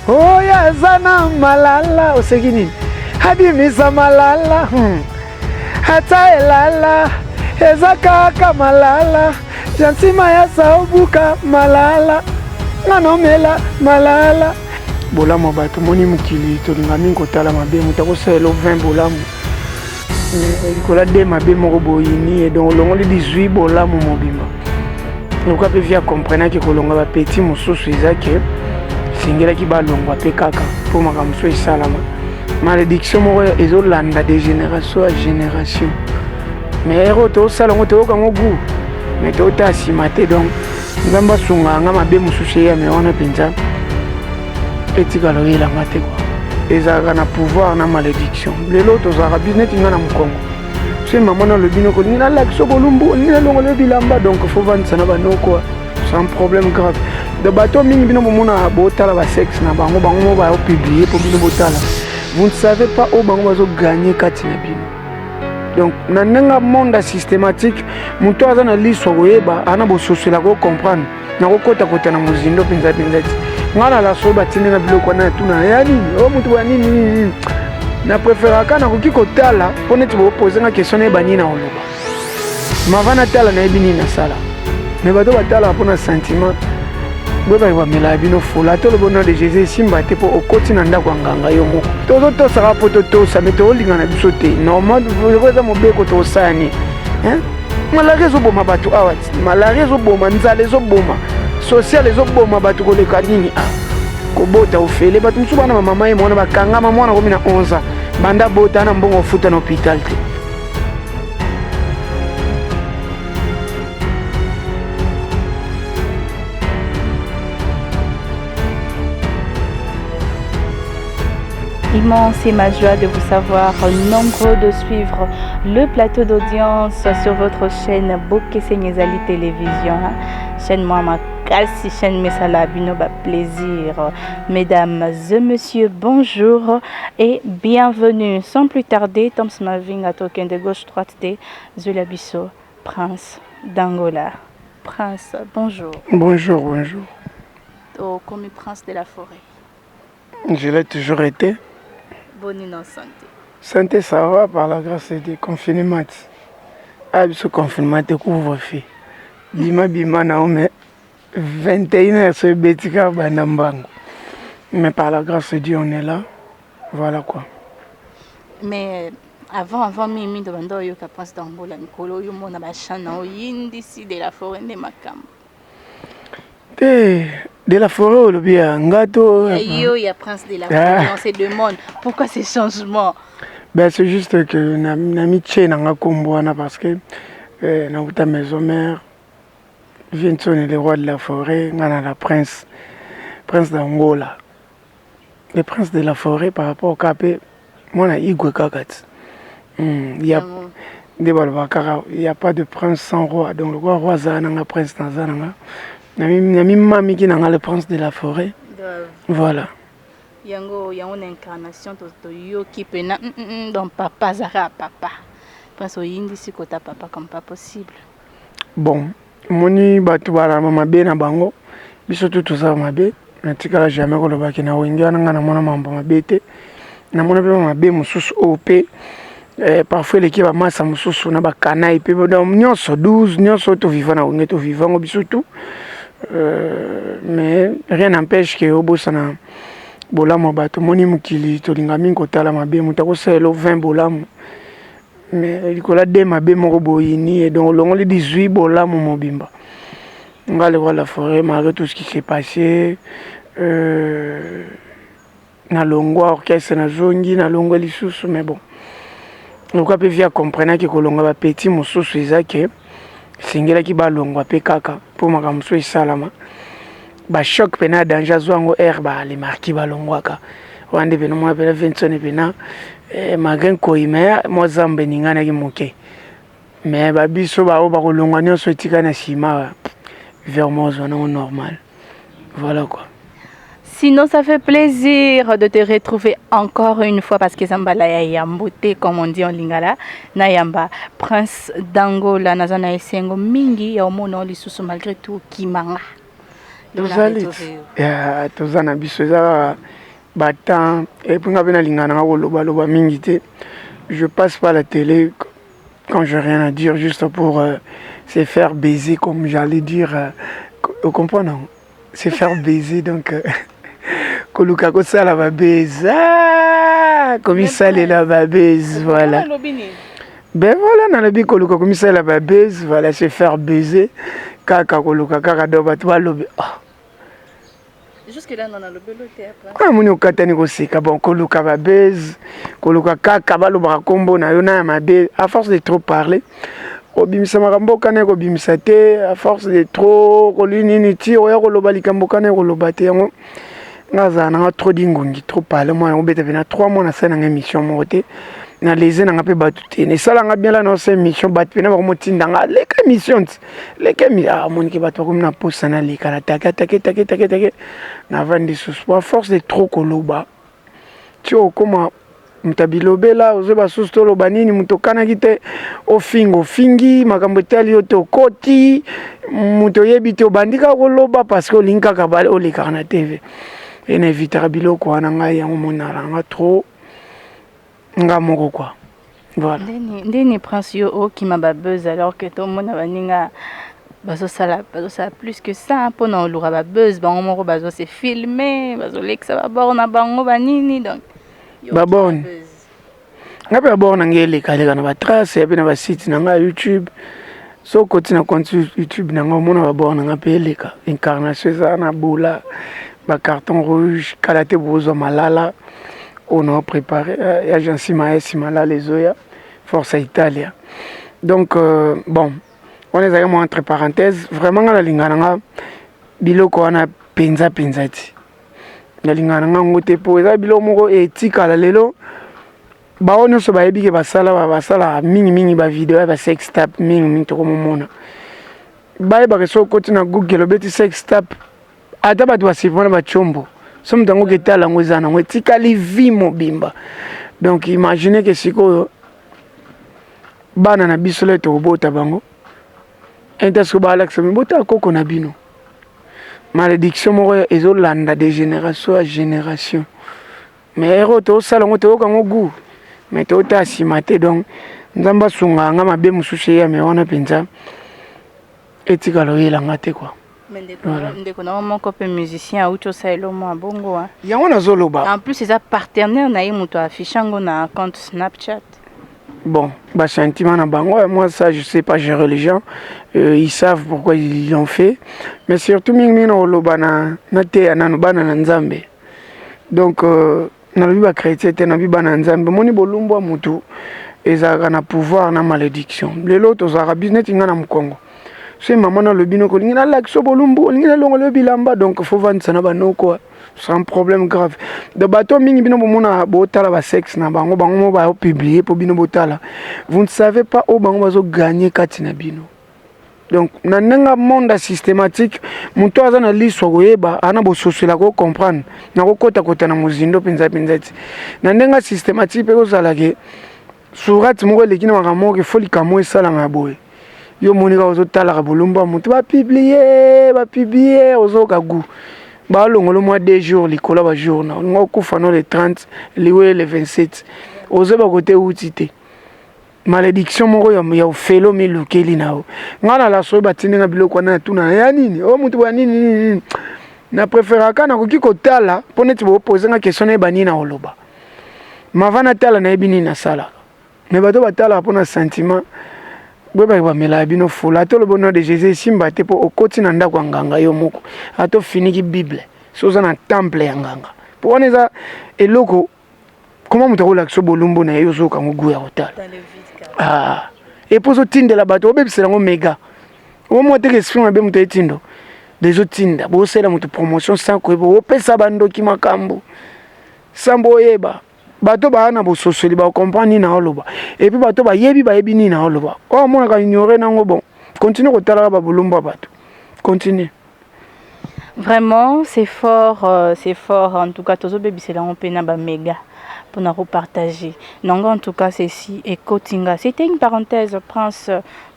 oya zana malala oseki nini abimisa malala ata elala eza kaka malala jansima ya saobuka malala nganomela malala bolamu bato moni mokili tolinga mingi kotala mabe moto akosala 20 bolamu likola de mabe moko boyini donc olongoli 18 bolamu mobimba lokola mpe via comprenaki kolonga bapeti mosusu eza ke esengelaki balongwa mpe kaka mpo makambo mosusu esalama malédiction moko ezolanda de génération à génération mais ero tosala yango toyokango gu mais tota nsima te donc nzambe asunga nga mabe mosusu eyame wana mpenza etikala oyelanga te kua ezalaka na pouvoir na malédiction lelo tozalaka bi neti nga na mokongo so mama nalobi noko nini nalakisa kolumbu nini nalongolo bilamba donc fo vandisa na banoko sans problème grave de bato mingi bino bomona botala basexe na bango bango mo baopublie mpo bino botala vous ne savez pas oyo bango bazoganye kati na bino donc na ndenge monde systématique moto aza na liso koyeba ana bososela kocomprendre na kokota na mozindo mpenza ti nga na laso batindi na biloko wana ya tuna ya nini o moto boya nini na préféraka nakoki kotala mpo neti boposenga question nayeba nini na oloba mava natala nayebi nini nasala mais bato batalaka mpo na sentiment boyebaki bamela bino fola to lobona de jésus esimba te mpo okoti na ndako ya nganga yo moko tozotosaka mpo totosa me toolinga na biso te normal eza mobeko tosala nini malari ezoboma bato awa malari ezoboma nzala ezoboma social ezoboma bato koleka nini kobota ofele bato mosusu bana bamama ye mwana bakangama mwana komi na 11 banda bota na mbongo ofuta na hôpital te Immense et ma joie de vous savoir nombreux de suivre le plateau d'audience sur votre chaîne Bokese Nyezali Télévision. Chaîne Mama Kasi, chaîne Mesala Binoba Plaisir. Mesdames et messieurs, bonjour et bienvenue. Sans plus tarder, Tom Smaving à token de gauche-droite de Zulabiso, Prince d'Angola. Prince, bonjour. Bonjour, bonjour. Au commis Prince de la Forêt. Je l'ai toujours été. Bonne santé. Santé, ça va par la grâce du confinement. Ah, ce confinement, tu couvre-feu. Bima, non, mais 21h, c'est Bétika Banambango. Mais par la grâce de Dieu, on est là. Voilà quoi. Mais avant Mimi de Bando, il y a une place d'Angola, Nicolo, il y a une chaîne, il y a de la forêt de Makam. De la forêt, il y a un gâteau. Il y a Prince de la forêt, on se demande pourquoi ces changements. Ben, c'est juste que l'amitié n'a pas combattu parce que dans ta maison mère, vient sonner le roi de la forêt, on a la prince d'Angola. Le prince de la forêt par rapport au Capé, moi on a Igwe Kagat. Il y a il y a pas de prince sans roi, donc le roi Zananga, prince Zananga. Nami mami qui n'a le prince de la forêt. Voilà. Il y a une incarnation de yo qui peut donc papa Zara papa. Prince Oyindi si kota papa comme pas possible. Bon, moni batu bala mama be na bango. Biso tout ça mabe. Na tikala jamais ko lobaki na wenga na mona mambo mabete. Na mona be mabe mususu OP. Parfois l'équipe a massa mususu na ba kanai pe donc nyonso 12 nyonso to vivant na wenga to vivant biso tout. Mais rien n'empêche que au bosana bolamu bato moni mukili tolinga mingi kotala mabe moto akosala 20 bolamu mais likola de mabe moko boyini donc olongoli 18 bolamu mobimba nga le roi de la forêt malgré tout ce qui s'est passé na longwa orchestre na zongi na longwa lisusu mais bon lokola mpe via comprenaki kolonga bapeti mosusu eza ke esengelaki balongwa mpe kaka mpo makambo mosusu esalama bachoc pena danger azwa yango aire balemarki balongwaka wande pena mwa pena vinsone pena magrin koyima mwa zambe ninganaki moke mais babiso bao bakolongwa nyonso etika na nsima vraiment ozwa nango normal voilà quoi. Sinon, ça fait plaisir de te retrouver encore une fois parce que Zambala ya yambote, comme on dit en lingala, na yamba prince d'Angola, nazana esengo mingi ya omono lisusu malgré tout kimanga. toza na biso eza batemps et puis nga mpe nalingana nga kolobaloba mingi te. Je passe pas la télé quand j'ai rien à dire juste pour se faire baiser comme j'allais dire vous comprenez non? Se faire baiser donc koluka kosala babaise comme isalela babaise voilà. Ben voilà nalobi koluka comme isalela babaise voilà se faire baiser kaka koluka kaka do bato balobi jusque là on a le beloté après quand moni okatani koseka bon koluka babaise koluka kaka balobaka kombo na yo na ya mabe à force de trop parler kobimisa makambo okana kobimisa te à force de trop kolinini ti oya koloba likambo okana koloba te yango ngaza nanga trop dingongi trop parler moi obeta pena 3 mois na sana émission moko te na leze nanga pe batu te ne sala nga bien là na sa émission batu pena ba motinda nga leka émission leka mi moniki batu ko na posa na leka na take na vandi sous à force de trop koloba ti okoma mutabilobela ozoba susu toloba nini mutu okanaki te ofingi makambo etali yo te okoti mutu oyebi te obandika koloba parce que olingi kaka olekaka na tv ena evitaka biloko wana ngai yango monala nga trop nga moko kwa voilà ndeni prince yo okima babuzz alors que tomona baninga bazosala plus que ça mpona oluka babuzz bango moko bazose filme bazolekisa babor na bango banini donc babone nga mpe babord na ngai elekaleka na batrace ya mpe na basite na ngai ya youtube so koti na compte youtube na ngai omona babord na ngai mpe eleka incarnation eza na bula bacarton rouge kala te bozwa malala on a préparé agence maesi malala ezoya force italia donc bon on ezalaki mo entre parenthèse vraiment nga nalingana nga biloko wana penza ti nalingana nga ngo te po eza biloko moko etikala lelo bao nyonso bayebi ke basala mingi bavideo ya basex tap mingi tokomomona bayebaka so okoti na google obeti sex tap ata bato basivona bachombo so moto yango ketala yango eza nango etikali vi mobimba donc imagine ke sikoyo bana na biso le tokobota bango entasko baalakisa mibota koko na bino malédiction moko ezolanda de génération à génération mais ero tosala ngo toyokango gu mais tota nsima te donc nzambe asunga nga mabe mosusu eya me wana mpenza etikala oyelanga te kua ndeko na moko mpe musicien auti osala mwa bongo yango nazoloba en plus eza partenaire na ye moto affiche yango na compte Snapchat. Bon, bah sentiment na bango, moi ça je sais pas gérer les gens, ils savent pourquoi ils l'ont fait, mais surtout mingi na oloba na te na bana na nzambe. Donc na biba chrétien te na biba na nzambe, moni bolumbo mutu ezaka na pouvoir na malédiction. Lelo to zara business inga na mkongo. C'est maman na lobino ko lingi na lakso bolumbo, lingi na longo le bilamba donc faut vendre ça na banoko. C'est un problème grave. De bateau mingi bino bomona botala ba sexe na bango mo ba publier pour bino botala. Vous ne savez pas où bango bazo gagner kati na bino. Donc na nenga monde systématique muto aza na liso koyeba ana bo sosela ko comprendre na ko kota na muzindo penza ti. Na nenga systématique pe ko zala ke surat moko lekina makamo ke foli kamo esala nga boye. Yo monika ozo tala ka bolumba muto ba publier ozo kagu. Bah le mois 2 jours likola ba jour na ngoko fano le 30 liwe le 27 oze ba côté outité malédiction moko ya ofelo milukeli nao ngana la so ba tinga biloko na tuna ya nini o mutu ba nini na préféra kana ko kiko tala poneti bo poser nga question na bani na oloba mavana tala na ebini na sala mais bato batala pona sentiment bweba bamela bino fula to le bonheur de Jésus simba te po okoti na ndako nganga yo moko ato finiki bible soza na temple ya nganga po oneza eloko comment mutakola kiso bolumbo na yo zoka ngugu ya hotala et pour so tindela bato obebisela ngo mega o mo te ke swinga be muto etindo dezo tinda bo sela muto promotion sans ko bo pesa bandoki makambo sambo yeba bato ba na bo sosoli ba comprendre na oloba et puis bato ba yebi ni na oloba o mona ka ignorer nango bon continue ko tala ba bulumba bato continue vraiment c'est fort en tout cas tozo bebisela on pena ba méga pour nous repartager non en tout cas ceci et Kotinga c'était une parenthèse Prince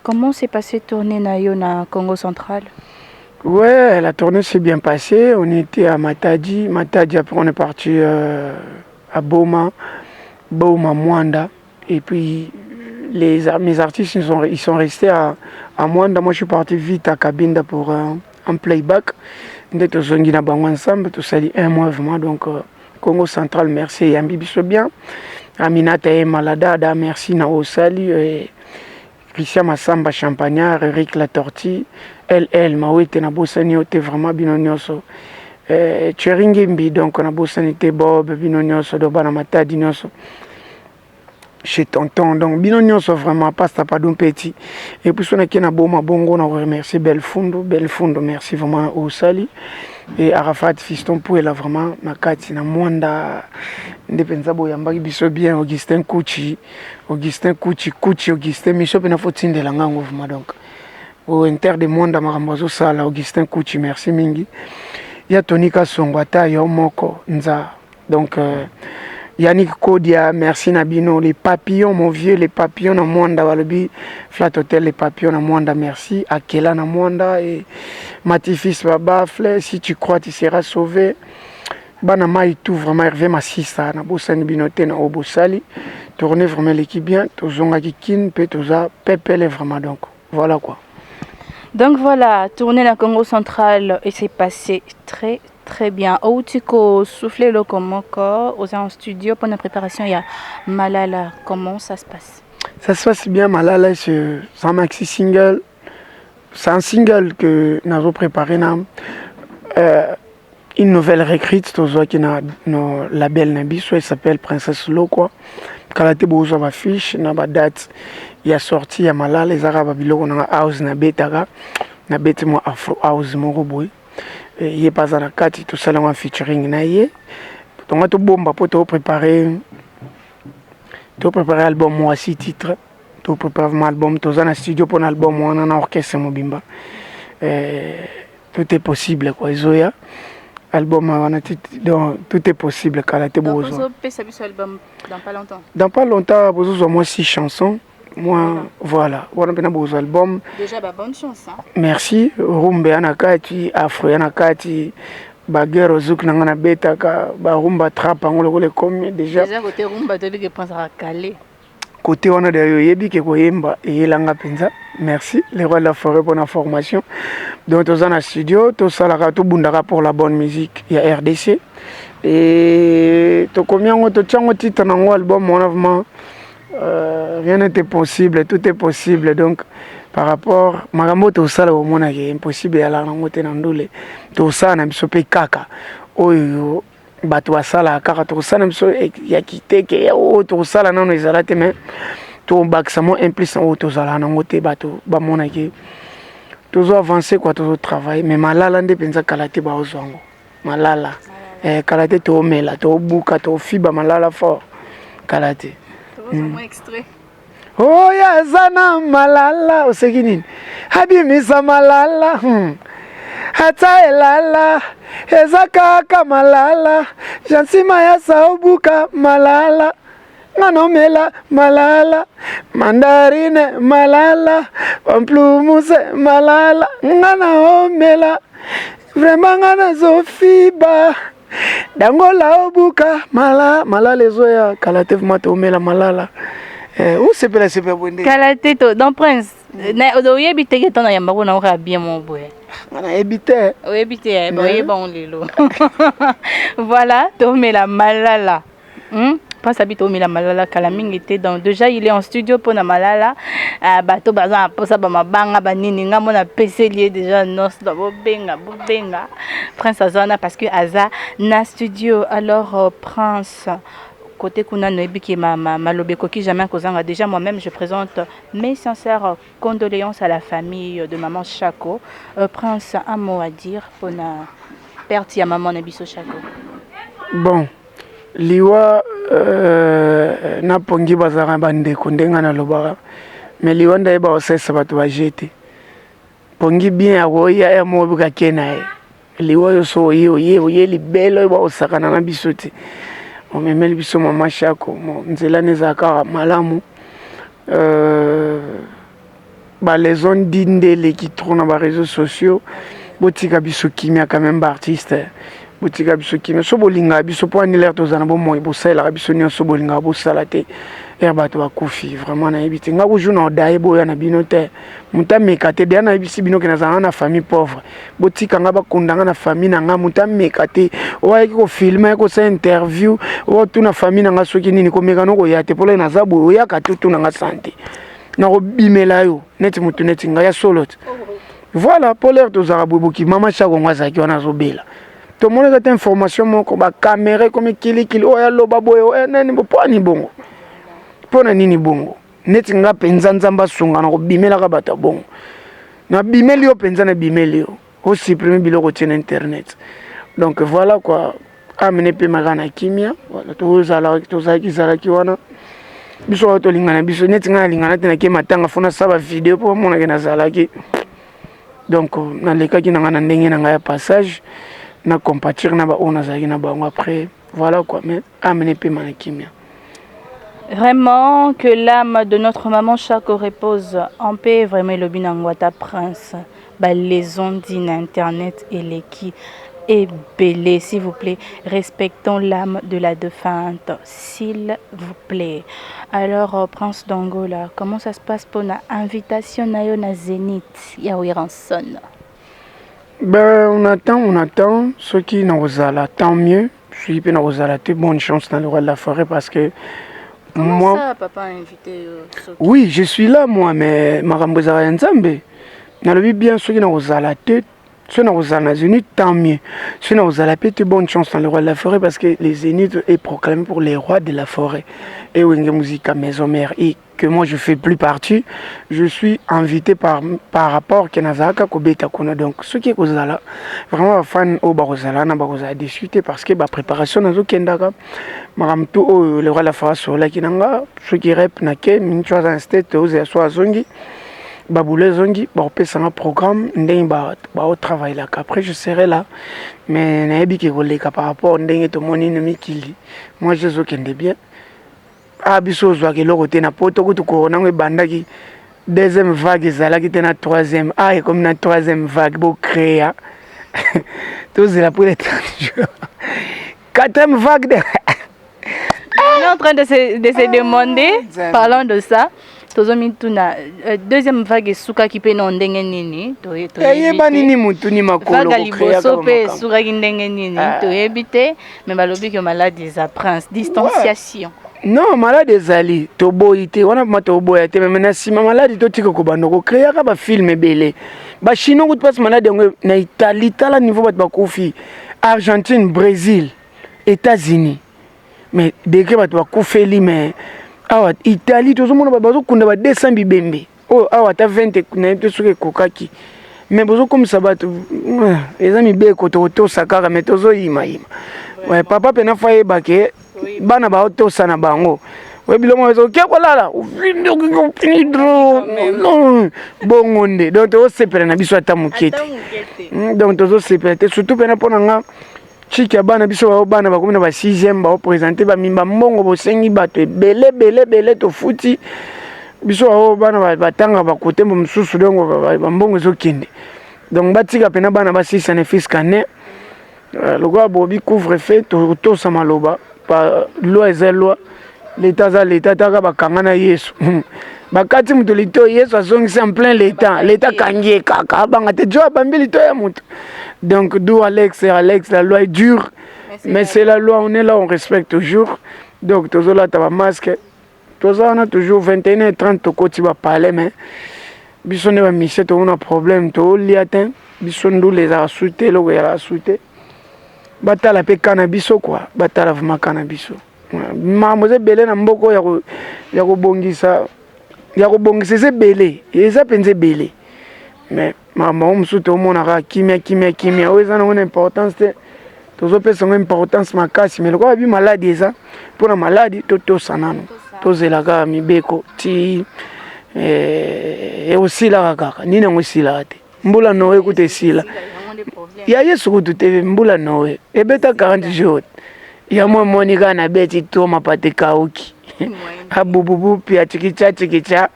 comment s'est passé tourner na yo na Congo central Ouais, la tournée s'est bien passée. On était à Matadi. Matadi, après on est parti à Boma, Boma, Mwanda. Et puis mes artistes ils sont restés à Mwanda. Moi je suis parti vite à Kabinda pour un playback. Nous sommes ensemble, tout ça dit un mois vraiment. Donc Congo Central, merci. Yambi Biso bien. Aminata et Maladada, merci. Nao Sali. Christian Massamba Champagnard, Eric Latorti, LL, Mawete Nabosani Ote vraiment binonyoso. Tcheringimbi, donc on a bossani Bob, binonyoso, Dobana Matadi Nyoso. Chez Tonton, donc binonyoso vraiment, pasta pas d'un petit. Et puis on a qui na boma bongo, on remercie Belfundo, merci vraiment au Sali. Et Arafat Fiston pour là vraiment, Makati na Mwanda. Ndepenzabo yambaki biso bien Augustin Kouchi, Augustin Miso pena fotinde la ngango vraiment donc au inter de monde makambazo sala Augustin Kouchi merci mingi ya Tonika Songwata yo moko nza donc Yannick Kodia merci Nabino les papillons mon vieux les papillons na Mwanda walobi Flat Hotel les papillons na Mwanda merci Akela na Mwanda et Matifis Baba Fleur si tu crois tu seras sauvé. Bana mai tout vraiment Hervé Massissa na bosani binoté na obosali tourner vraiment l'équipe bien tozonga kikin pe toza pepele vraiment donc voilà quoi. Donc voilà, tourner la Congo central et c'est passé très très bien. Outiko souffler le komoko aux en studio pour la préparation il y a Malala, comment ça se passe? Ça se passe bien Malala c'est un maxi single. C'est un single que nous avons préparé une nouvelle réécrite qui na no label Nabiso, elle s'appelle Princesse Lo quoi. Kalate bozo ma fiche na ba date il y a sorti ya Malala les arabes biloko na house na betaga na bete mo afro house mo roboy et il est pas na kati tout ça là featuring na yé donc to bomba pour te préparer album moi 6 titres to préparer mon album to za na studio pour album moi na orchestre mobimba tout est possible quoi izoya album donc tout est possible Kalate bozo. Donc on peut sortir album dans pas longtemps. Dans pas longtemps bozo moi 6 chansons. Moi voilà, on a bien bozo album. Déjà bah bonne chance hein. Merci. Rumbe anakati, Afro anakati, Bagero zouk nangana beta ka ba rumba trap ngolo le comme déjà. Déjà côté rumba de que pense à Calais. Côté on a de yebi ke koyemba et langa penza. Merci les rois de la forêt pour l'information. Donc tous en studio, tous ça la tout bundaka pour la bonne musique. Il y a RDC et to combien on te tient au titre dans l'album mon vraiment rien n'était possible, tout est possible donc par rapport magambo tout ça au monde est impossible à la ngote nandole tout ça na biso pe kaka oyo bato asala kaka tout ça na biso ya kité ke o tout ça là non ezala te mais tout baxamo implice o tout ça là ngote bato ba mona ke toujours avancer quoi toujours travailler mais Malala ndepenza Kalate ba ozwango Malala Kalate to mela to buka to fiba Malala fort Kalate. Extrait. Oh ya zana Malala osekini habimisa Malala hata elala ezaka Malala jansima ya saubuka Malala nganomela Malala mandarine Malala pamplemousse Malala ngana omela vraiment ngana zofiba dangola obuka Malala ezoya Kalate mato omela Malala où c'est pas bonne Kalate to dans Prince na odoyebite ke tona yamba ko na o bien mon boy ana ebite oyebite boye bon lelo voilà to omela Malala pense habite au Mila Malala Kalaming était dans déjà il est en studio pour na Malala bato baza pour ça ba mabanga banini nga mona PC lié déjà nos do benga Prince Azana parce que Aza na studio alors Prince côté kuna noyebi ki malobeko ki jamais kozanga déjà moi-même je présente mes sincères condoléances à la famille de maman Chako. Prince un mot à dire pour na perte ya maman na biso Chako. Bon liwa na pongi bazara bandeko ndenga na lobara mais liwa ndaye ba osesa bato bajete pongi bien awoya ya mobuka kenae liwa yo so ye libelo ba osakana na bisote on memeli biso mama Chako nzela nezaka malamu ba les zones d'indele qui tournent na ba réseaux sociaux botika biso kimia quand même artiste botika biso kimia so bolinga biso po ani l'air tozana bo moi bosala biso nyonso bolinga bosala te bato bakufi vraiment na yebite nga ko jouna odaye boya na bino te muta mekate de na yebisi bino ke na na famille pauvre botika nga bakondanga na famille na nga muta mekate oya ko filmer ko sa interview o tuna famille na nga soki nini ko mekano ko yate pole na zabu oya ka tutu na nga santé na ko bimela yo net mutu net nga ya solo voilà pour l'air tous araboki mama chako ngwaza ki wana zobela to mona cette information moko ba caméra comme kili oya loba boyo nani bo pani bongo pona nini bongo neti nga penza nzamba sunga na ko bimela ka bata bongo na bimeli yo penza na bimeli yo o supprimer biloko tien internet donc voilà quoi amener pe magana kimia voilà to za ki wana biso to lingana biso neti nga lingana tena ke matanga fona saba vidéo po mona ke na zalaki donc na lekaki na ngana ndenge na ngaya passage na compatir na ba ona zaki na bango après voilà quoi mais amener pe kimia. Vraiment que l'âme de notre maman Chako repose en paix. Vraiment le binangwata prince. Bah, les ondes internet et les qui est belé, s'il vous plaît. Respectons l'âme de la défunte, s'il vous plaît. Alors prince d'Angola, comment ça se passe pour la invitation na Zénith Yaoui Ranson? Ben on attend. Ceux qui n'ont pas tant mieux. Je suis pas n'ont pas bonne chance dans le roi de la forêt parce que comment moi, ça, papa a invité oui, je suis là, moi, mais Marambozara Nzambe. Dans le bien, ceux qui n'ont pas la tête, ceux qui n'ont pas la zénith, tant mieux. Ceux qui n'ont pas la tête, bonne chance dans le roi de la forêt parce que les zéniths est proclamé pour les rois de la forêt. Et Wenge Musique à maison mère. Et que moi, je fais plus partie. Je suis invité par rapport à Nazaka Kobeta Kona. Donc, ceux qui sont là, vraiment, fan au Barozala, n'a pas discuter parce que la préparation dans le Kendaka, Maramto, le roi de la forêt sur la Kinanga, ceux qui rep Nake, Minchua Instet, Ose Soa Zongi, Baboule Zongi, Borpé Sanga programme, Ndeng au travail là. Après, je serai là. Mais Naebi qui roule par rapport à Ndeng et tout mon ennemi qui lit. Moi, je suis bien. Ah, biso zwa ke loko te na poto kutu corona ngwe bandaki deuxième vague ezalaki te na troisième et comme na troisième vague bo créer tous la pour les 30 jours quatrième vague de on est en train de se demander parlant de ça deuxième vague suka ki pe na ndenge nini to yeba nini mutu ni makolo ko créer so pe suka ki ndenge nini to ebite mais balobi que maladie za prince distanciation. Non, malade ezali, toboite, on a pas toboite, mais maintenant si ma maladie to tika ko bandoko créer ka ba film belé. Ba chino ko passe malade na Italie, tala niveau ba kofi. Argentine, Brésil, États-Unis. Mais dès que ba kofeli mais awa Italie to zo mona ba zo kunda ba 200 bibembe. Oh awa ta 20 na to suke kokaki. Mais bozo comme ça ba les amis be ko to sakara mais to zo ima. Ouais, papa pena faye baké bana ba auto sana bango we bilomo zo ke kolala non bongonde donc to sepere na biso ata mukete donc to zo sepere surtout pena pona nga chiki bana biso bana ba komina ba 6e ba présenter ba mimba mbongo bo sengi bato belé to futi biso bana ba tanga ba kote mo mususu dongo ba mbongo zo kende donc batika pena bana ba 6 ans fils kané le gars bobi couvre fait to samaloba pa loi eza loi l'état za l'état taka bakangana Yesu bakati mutu lito Yesu azongisa en plein l'état kangie kaka banga te jo bambili to ya mutu donc d'où Alex la loi est dure mais c'est la loi on est là on respecte toujours donc tozola ta masque tozana toujours 21h30 to koti ba parler mais biso ne ba mission to on a problème to liatin biso ndu les a souhaité lo ya souhaité batala pe cannabis quoi batala vraiment cannabis mamoze belé na mboko ya ko bongisa se belé eza penze belé mais maman msuto omona ka kimia oza na importance te tozo pesa importance makasi mais lokwa bi maladie eza pona maladie to sanano to zelaka mibeko ti aussi la kaka nina ngosila te mbula no ekute sila ya Yesu kutute mbula nowe ebeta 40 jours ya mwa monika na beti to mapate kauki abububu pia chikicha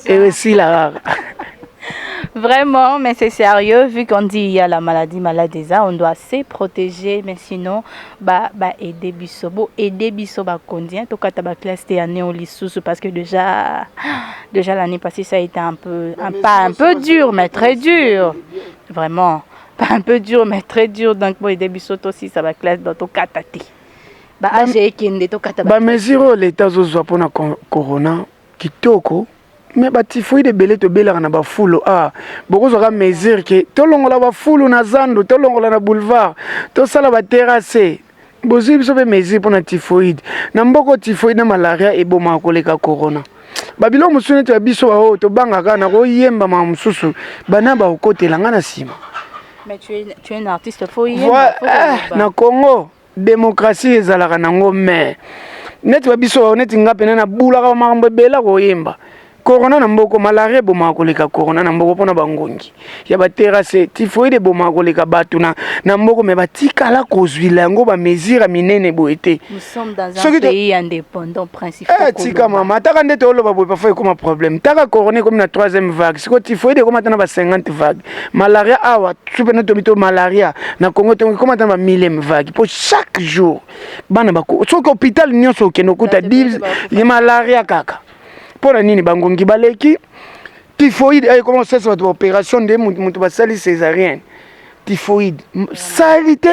ewe sila kaka Vraiment, mais c'est sérieux, vu qu'on dit il y a la maladie maladeza, on doit se protéger, mais sinon, aider biso, condien, tout cas, ta classe t'es année au sous parce que déjà l'année passée, ça a été pas un peu dur, mais très dur. Vraiment, pas un peu dur, mais très dur. Donc, bon, aider biso aussi, ça va classe dans ton katati. J'ai kende to kataba. Mesure l'état zozwa pona corona kitoko. Mais typhoïde ebele to belaka na bafulo bokozwaka mesure ke tolongola bafulo na zando tolongola na boulevard tosala baterrasse bozwi biso mpe mesure mpona typhoïde na mboko typhoïde na malaria ebomaka koleka corona babilo mosusu neti babiso bao tobangaka na koyemba maka mosusu bana bakokotela nga na nsima. Mais tu es un artiste, faut yemba. Na Congo démocratie ezalaka nango mais neti babiso bao neti nga pene na bulaka makambo ebela koyemba corona na mboko malaria bomaka koleka corona na mboko mpona bangongi ya baterrasse typhoïde bomaka koleka bato na mboko me batikala kozwila yango bamesure minene boye te. Nous sommes dans un pays indépendant principalement. Tika mama taka ndete oloba boye parfois ekoma problème taka corona ekomi na 3e vague siko typhoïde ekoma ta na ba 50 vague malaria awa supe na tomito malaria na Congo te ekoma ta na ba 1000e vague pour chaque jour bana bako soki hôpital nyonso okende okuta 10 malaria kaka. Pour la nini bangongi baleki typhoïde comment ça va opération de mutu basali césarienne typhoïde salité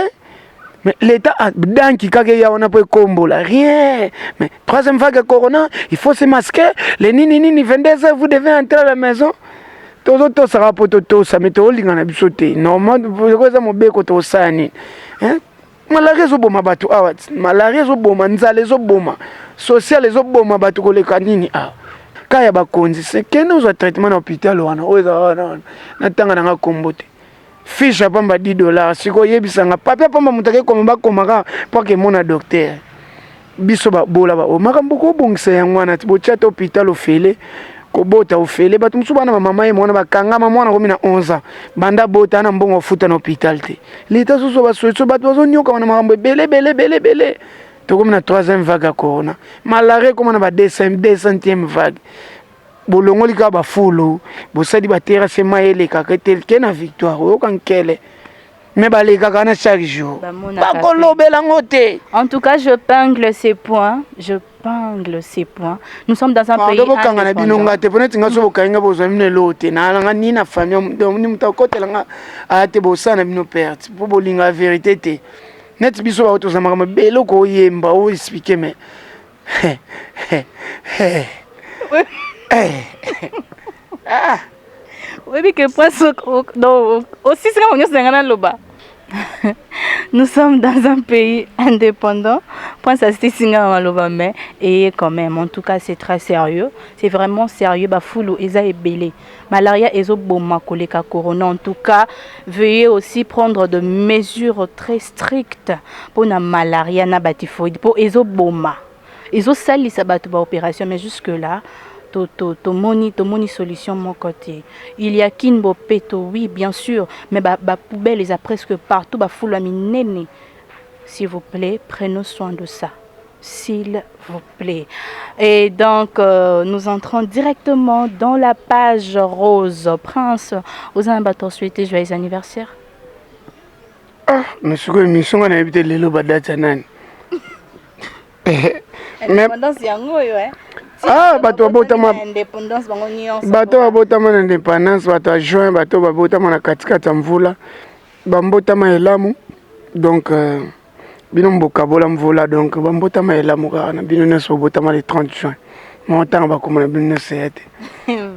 mais l'état danki kake ya ona po kombola rien mais 3e vague corona il faut se masquer les nini 22h vous devez entrer à la maison to sera poto ça met to linga na biso te normal ko za mobeko to sani hein malaria ezoboma bato awa malaria ezoboma nzala ezoboma social ezoboma bato koleka nini kaya bakonzi c'est kende ozwa traitement na hôpital wana oza na tanga na kombo te fiche apamba $10 siko yebisanga papier pamba mutake koma bakomaka pake mona docteur biso babola makambo ko bongisa yango wana botia ta hôpital ofele kobota ofele bato musu bana mama ye mwana bakangama mwana komi na 11 ans banda bota na mbongo futa na hôpital te leta soso basoso bato bazonyoka wana makambo bele tokomi na 3e vague ya corona malaria koma na ba 200e vague bolongoli ka bafulo bosali baterrasse mayelekaka te na victoire oyoka nkele mais balekaka na chaque jour bakolobelango te. En tout cas, je pingle ces points. Nous sommes dans un pays indépendant. Te pone tinga so bokainga bozwa mine lote na nga ni na famille ni mutakotela nga ate bosana bino perte po bolinga vérité te. Net biso ba oto zamaka mabelo ko yemba o expliquer mais oui mais que aussi c'est comme nous ngana loba. Nous sommes dans un pays indépendant. Point ça c'est singa maloba mais et quand même en tout cas c'est très sérieux. C'est vraiment sérieux ba fulu eza ebele. Malaria ezoboma koleka corona en tout cas veuillez aussi prendre de mesures très strictes pour na malaria na typhoïde pour ezoboma. Ezosalisa bato ba opération mais jusque là Tomoni solution mon côté. Il y a Kinbo Peto, oui, bien sûr, mais poubelle les a presque partout, foule minene. S'il vous plaît, prenez soin de ça. S'il vous plaît. Et donc, nous entrons directement dans la page rose. Prince, vous avez souhaité joyeux anniversaire. Mais ce que l'émission a évité les lots d'Atanan. Indépendance, ouais. Bato babotama indépendance bango nyonso bato babotama na indépendance bato juin bato babotama na katikata mvula bambotama elamu donc bino mbokabola mvula donc bambotama elamu kana bino nyonso botama le 30 juin montant bakoma na bino nyonso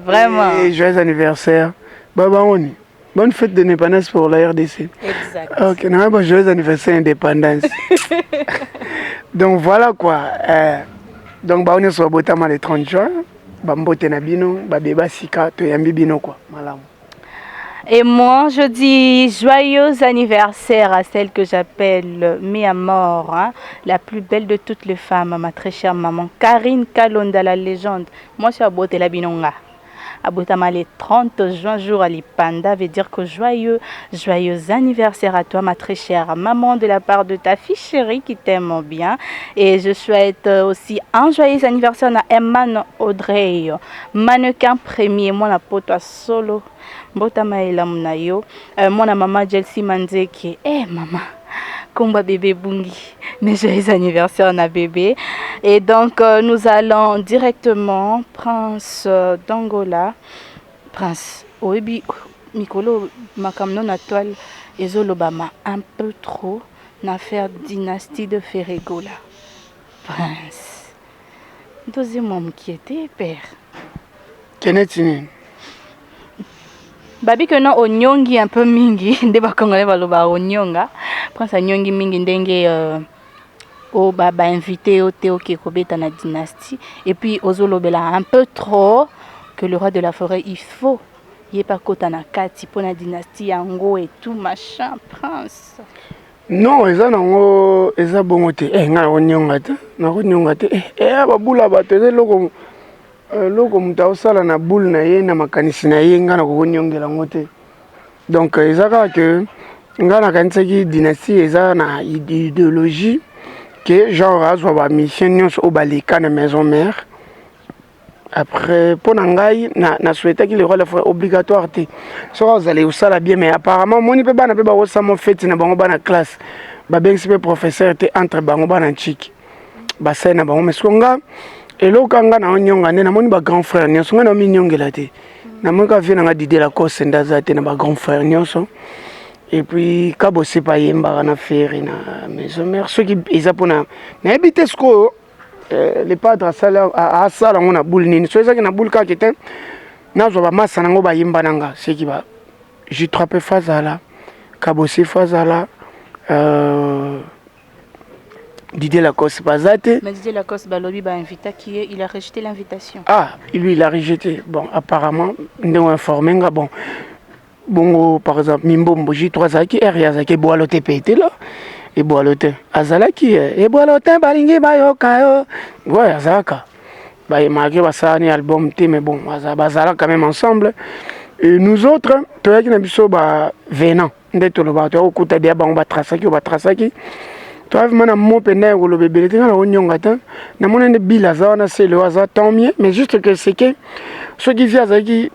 vraiment et joyeux anniversaire baba oni bonne fête d'indépendance pour la RDC. Exact. OK, na ba joyeux anniversaire indépendance. Donc voilà quoi. Donc on est sur le 30 juin, bambote na bino, babeba sika to yambi bino quoi, malamu. Et moi je dis joyeux anniversaire à celle que j'appelle Mia Mort, hein, la plus belle de toutes les femmes, ma très chère maman Karine Kalonda la légende. Moi je suis à bote la binonga. Abotama le 30 juin, jour à l'Ipanda, veut dire que joyeux anniversaire à toi, ma très chère maman, de la part de ta fille chérie qui t'aime bien. Et je souhaite aussi un joyeux anniversaire à Emman Audrey, mannequin premier, mon apoto solo. Botama elamuna yo, mon maman Jelsi Manzeki. Maman. Combat bébé Bungi, mais joyeux anniversaire à bébé. Et donc nous allons directement Prince d'Angola. Prince Oebi Mikolo Makamno na toile Ezolobama un peu trop n'affaire dynastie de Ferregola. Prince. Deuxième homme qui était père. Kenetini. Babi que non onyongi un peu mingi nde bakongole baloba onyonga prince anyongi mingi ndenge o baba invité au Théo qui kobeta na dynastie et puis ozolobela un peu trop que le roi de la forêt il faut y pas kota na kati pour la dynastie yango et tout machin prince non eza nango eza bongo te nga onyonga te babula bato eza loko mutu aosala na boule na ye na makanisi na ye nga na kokonyongela yango te donc eza kaka ke nga nakanisaki dynastie eza na idéologie ke genre azwa bamission nyonso oyo baleka na maison mère après mpo na ngai na souhaitaki le roi la fois obligatoire te soki ozali osala bien mais apparemment moni mpe bana mpe bakosama feti na bango bana classe babengisi mpe professeur te entre bango bana ntiki basali na bango mais siko nga eloko nga na onyonga nde namoni ba grand frère nyonso nga na minyongela te namoni ka vie na nga Didier Lacoste ndaza te na ba grand frère nyonso et puis kabose pa yembaka na fere na maison mère soki eza mpona nayebi te sikoyo le padre asala yango na boule nini so ezaki na boule kaka te nazwa bamasa nango bayemba na nga seki ba J3 mpe fazala kabose fazala Didier Lacoste Bazate. Mais Didier Lacoste Balobi ba invité qui il a rejeté l'invitation. Ah, lui il a rejeté. Bon, apparemment, nous informé bon. Bon, par exemple, Mimbombo J3 Zaki, Zaki Boalote était là. Et Boalote. Azalaki et Boalote balingi bayoka. Ouais, Azaka. Bah il marqué ça ni album T mais bon, Azala quand même ensemble. Et nous autres, tu as qui n'abisso ba venant. Ndetto lo ba to okuta dia ba on ba trasaki. Toi, je mon père ou le bébé, tu as un ta na mon ende bilaza na c'est le hasard tant mieux, mais juste que c'est que ce qui vient qui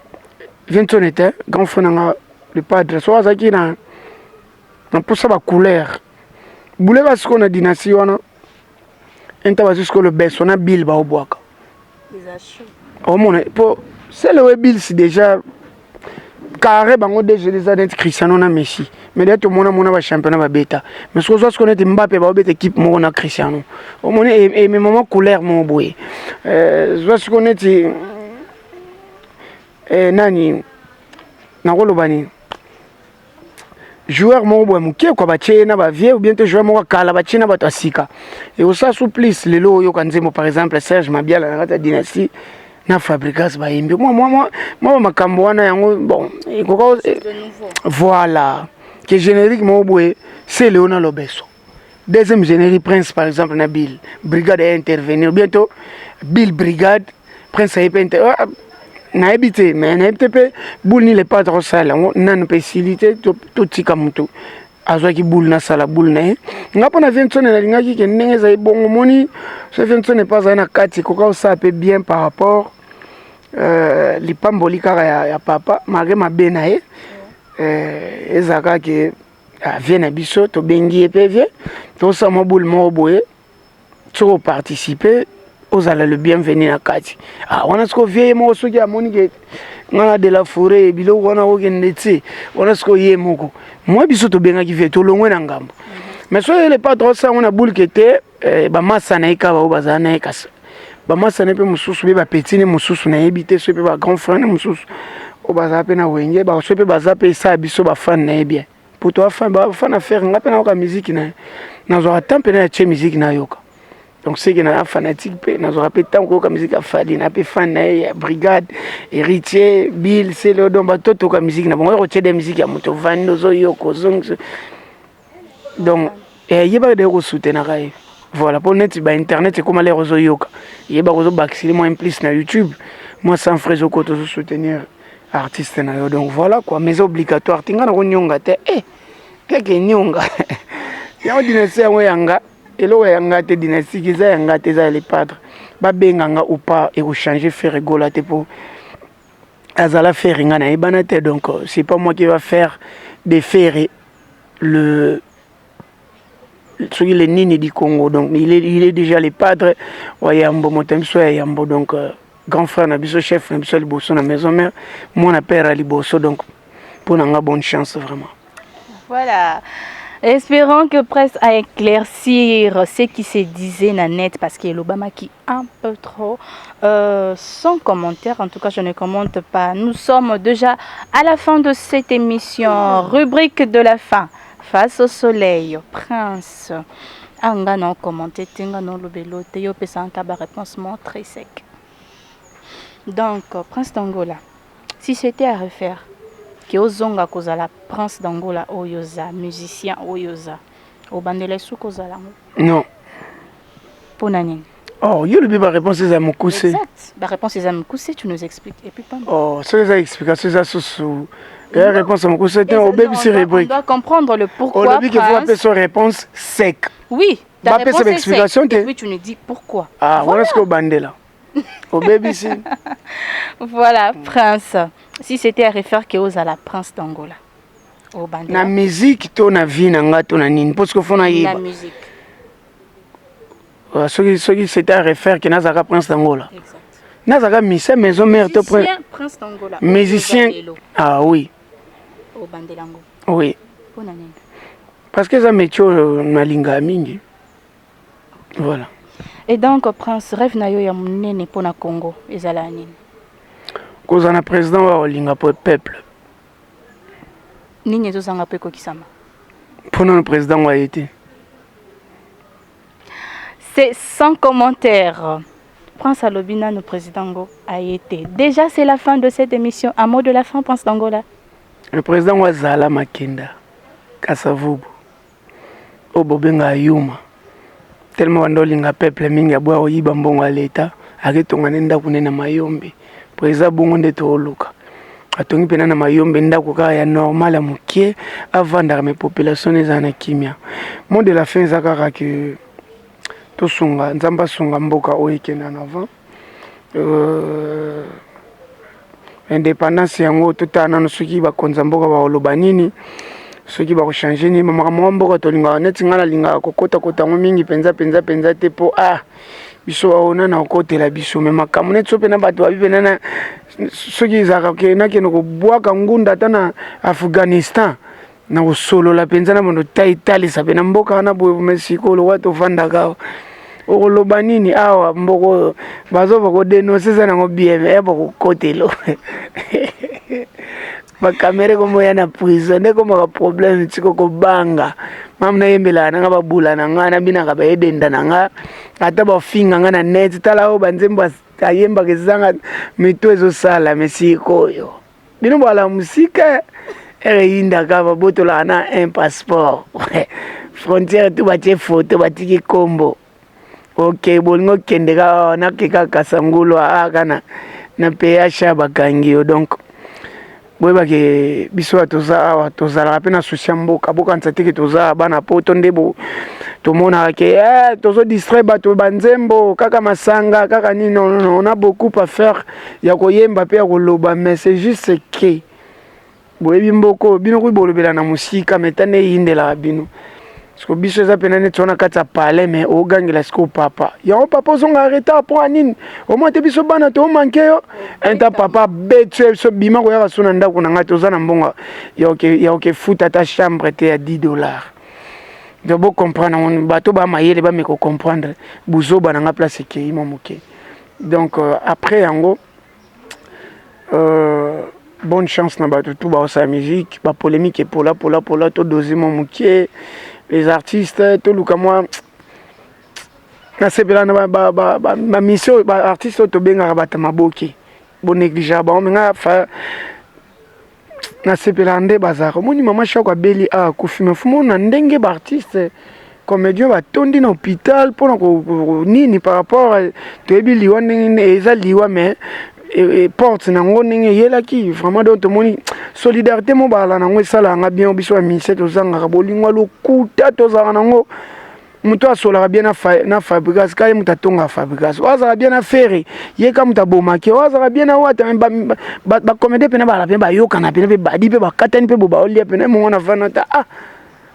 vient son été, grand frère le padre, soit ça qui na pour ça ba couleur. Boule va ce qu'on a dynastie wana. Enta va jusqu'au le best, on a bill ba au boaka. Les achats. Oh mon pour c'est le bill c'est déjà carré bango déjà les adeptes Cristiano na Messi mais d'être mona ba championnat ba beta mais ce que connaît Mbappé ba beta équipe mo na Cristiano au mon et mes moments couleur mon boy ce connaît nani na kolobani joueur mo boy mukie kwa ba chena ba vieux ou bien te joueur mo kala ba chena ba tasika et au ça souplice lelo yo kanzemo par exemple Serge Mabiala na ta dynastie na Fabregas ba yimbi moi makambo wana yango bon voilà que générique mo boye c'est Léona Lobesso deuxième générique Prince par exemple na Bill brigade à intervenir bientôt Bill brigade Prince a été na habité mais na habité boule ni les pas trop sale nan facilité tout tika mutu azwaki boule na sala boule na ngapo na Vincent na lingaki ke ndenge za bongo moni ce Vincent n'est pas na kati koka ça peut bien par rapport lipamboli kaka ya papa malgré mabe na ye ezaka ke vie na biso tobengi ye mpe vie tosama boule moko boye soko participer ozala le bienvenu na kati wana siko vie ye moko soki amoni ke ngana de la forêt biloko wana okende te wana siko ye moko moi biso tobengaki vie tolongwe na ngambo mais soki ele pas trop ça on a boule ke te bamasa na ye kaka bao bazala na ye kasi bamasa na ye mpe mosusu mpe bapetine mosusu nayebi te so mpe bagrand frère na mosusu oyo bazala mpe na wenge so mpe baza mpe esala biso bafane na ye bien po to bafane affaire nga mpe nayoka miziki na ye nazwaka temps mpe na ya tie miziki nayoka donc seke na fanatique mpe nazwaka mpe temps koyoka miziki ya fadi na mpe fane na ye ya brigade héritier bill selo donc bato toyoka miziki na bango oyo kotie de miziki ya moto ovandi ozoyoka ozongisa donc yebaka de kosutenaka ye voilà pour net ba internet c'est comme les réseaux yoka yeba kozo bakisili moi plus na YouTube moi sans frais au côté de soutenir artiste donc voilà quoi mais obligatoire tinga na nyonga te keke nyonga ya dynastie yango yanga elo yanga te dynastie kiza yanga te za les padres ba benganga ou pas et changer faire rigoler te pour azala faire ngana ibana te donc c'est pas moi qui va faire des faire le sur les nini du Congo donc il est déjà les padres wayambo motemso yambo donc grand frère na biso chef na biso liboso na maison mère mon père à liboso donc pour nanga bonne chance vraiment. Voilà. Espérons que presse à éclaircir ce qui se disait na net parce que l'Obama qui un peu trop sans commentaire. En tout cas, je ne commente pas. Nous sommes déjà à la fin de cette émission. Rubrique de la fin. Face au soleil, Prince. Anga non commenté, tinga non lobelo, teyo pesa un kaba réponse très sec. Donc, Prince d'Angola, si c'était à refaire, que ozonga kozala Prince d'Angola oyoza musicien oyoza obandele sou kozala non ponanine oh yo le biba réponse c'est à Mukuse exact la réponse c'est à Mukuse tu nous expliques et puis pas oh c'est ça explication c'est ça sous la réponse à Mukuse c'est au baby sur rubrique on doit comprendre le pourquoi au début qu'il faut appeler son réponse sec oui ta réponse c'est explication et puis tu nous dis pourquoi ah voilà ce que bandela au baby si voilà Prince si c'était à refaire que aux à la Prince d'Angola au bandela na musique to na vie na nga to na nini parce que faut na la musique ce qui c'était à refaire que nazaka Prince d'Angola exact nazaka mise maison mère to Prince d'Angola musicien ah oui au bandelango oui pona nini parce que ça métier na linga mingi voilà. Et donc, Prince, rêve na yo ya munene pona Congo, ezala nini? Koza na président wa olinga po peuple. Nini ezozanga pe kokisama? Pona le président wa été. C'est sans commentaire. Prince Alobina, le président Go a été. Déjà, c'est la fin de cette émission. Un mot de la fin, Prince d'Angola. Le président wa Zala Makenda, Kasavubu, Obobenga Yuma. Tellement wandolinga peuple mingi abwa oyiba mbongo à l'état aketonga nenda kunena mayombe président bongo nde toluka atongi pena na mayombe ndako ka ya normal amukie avanda mes populations ezana kimia mot de la fin zakaka que to sunga nzamba sunga mboka oyekena en avant indépendance yango totana no soki ba konza mboka ba oloba nini soki ba changer ni mama mboka tolinga neti ngana linga kokota kota mingi penza te po biso ona na kokotela biso me makamu neti so pena bato babi pena na soki zaka ke na ke no bwaka ngunda tana Afghanistan na solo la penza na mondo taitali sa pena mboka na bo Mexico lo wato vanda ka oloba nini awa mboko bazo bako denoncer ça na ngo bien bako kotelo ma caméra comme ya na prison ne comme un problème tiko ko banga mam na yembela na ba bula na ngana bina ka ba edenda na nga ata ba finga ngana net tala o banzembo ayemba kezanga mito ezo sala mesiko yo bino bala musika inda ka ba botola na un passeport frontière tu ba tie photo ba tiki kombo ok bolingo kendeka na keka kasangulo kana na PH bakangi yo donc boyeba ke biso toza awa tozala pena social mboka boka ntsatiki toza bana poto ndebo tomona ke tozo distrait bato banzembo kaka masanga kaka ni non on a beaucoup à faire ya koyemba pe ya koloba mais c'est juste que boyebi mboko bino kubolobela na musika metane yindela bino parce que biso eza pena neti wana kati ya palais mais ogangela siko papa yango papa ozonga arrêta po anini omoi te biso bana tomanke yo enta papa betu biso bima koyaka so na ndako na ngai toza na mbongo ya okefuta ata chambre te ya $10 donc bocomprendre bato bamayele bameko comprendre buzoba na nga place ekei mo moke donc après yango bonne chance na bato tout baosala musique bapolémique epola to doser mo moke les artistes tout luka moi na sepela na ba mission ba artiste to benga bata maboki bon négligeable ba menga fa na sepela nde bazaka moni mama shako beli a kufima fumo na ndenge ba artiste comédien ba tondi na hôpital pour nini par rapport to ebi liwa ndenge eza liwa mais et porte nango ndenge yelaki vraiment donc tomoni solidarité mobala nango esalanga bien biso ya ministère tozangaka bolingo lokuta tozalaka nango mutu asolaka bien na fabrication kaya mutu atonga fabrication azalaka bien na fere ye ka mutu abomaki azalaka bien na wata bakomede pene bala pene bayokana pene mpe badi mpe bakatani mpe bo baolia pene mongo na vana ta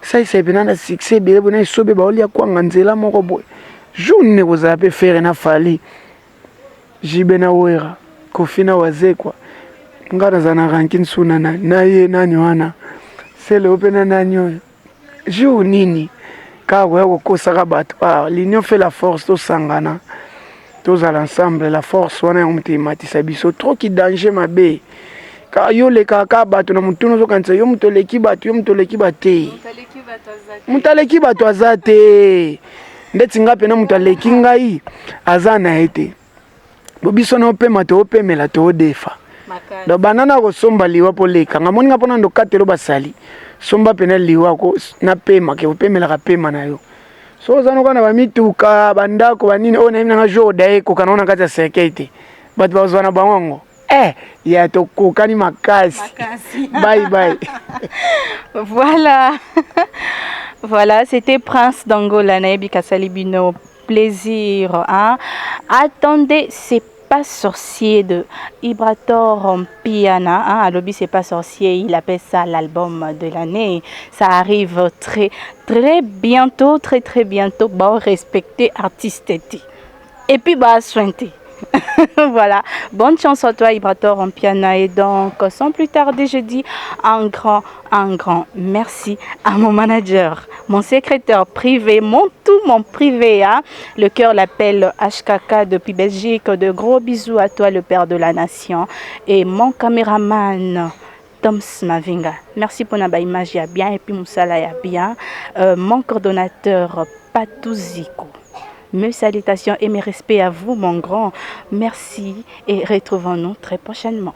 saisa pene na succès ebele pene esobe baolia kwanga nzela moko boye jour nini kozala mpe fere na fali jibe na wera kofi na wazekwa nga nazala na rankin suna na ye nani wana sele ope na nani oyo jour nini kaka koya kokosaka bato l'union fait la force tosangana tozala ensemble la force wana yango moto ematisa biso trop ki danger mabe kaka yo lekaka kaka bato na motuna ozokanisa yo moto oleki bato yo moto oleki bato te moto aleki bato aza te ndeti nga pena moto aleki ngai aza na ye te bo biso na opema toopemela toodefa do banana kosomba liwa po leka nga moninga mpona ndokatelo basali somba pena liwa ko na pema ke opemelaka pema na yo so oza noka na bamituka bandako banini oyo nayebi nanga jour daye kokana ona kati ya cercueil te bato bazwa na bango yango ya tokokani makasi bye bye. Voilà. Voilà, c'était Prince d'Angola, Naebi Kassalibino. Plaisir. Hein? Attendez, c'est pas sorcier de Ibrator Piana. Hein? Alobi, c'est pas sorcier. Il appelle ça l'album de l'année. Ça arrive très bientôt. Très bientôt. Bon, respecter artiste. Et puis, bah, sointer. Voilà, bonne chance à toi Ibrator en piano. Et donc sans plus tarder je dis un grand merci à mon manager, mon secrétaire privé, mon privé, hein? Le cœur l'appelle HKK depuis Belgique. De gros bisous à toi le père de la nation. Et mon caméraman Toms Mavinga, merci pour la image ya bien. Et puis Moussala ya bien. Mon coordonnateur Patouziko, mes salutations et mes respects à vous, mon grand. Merci et retrouvons-nous très prochainement.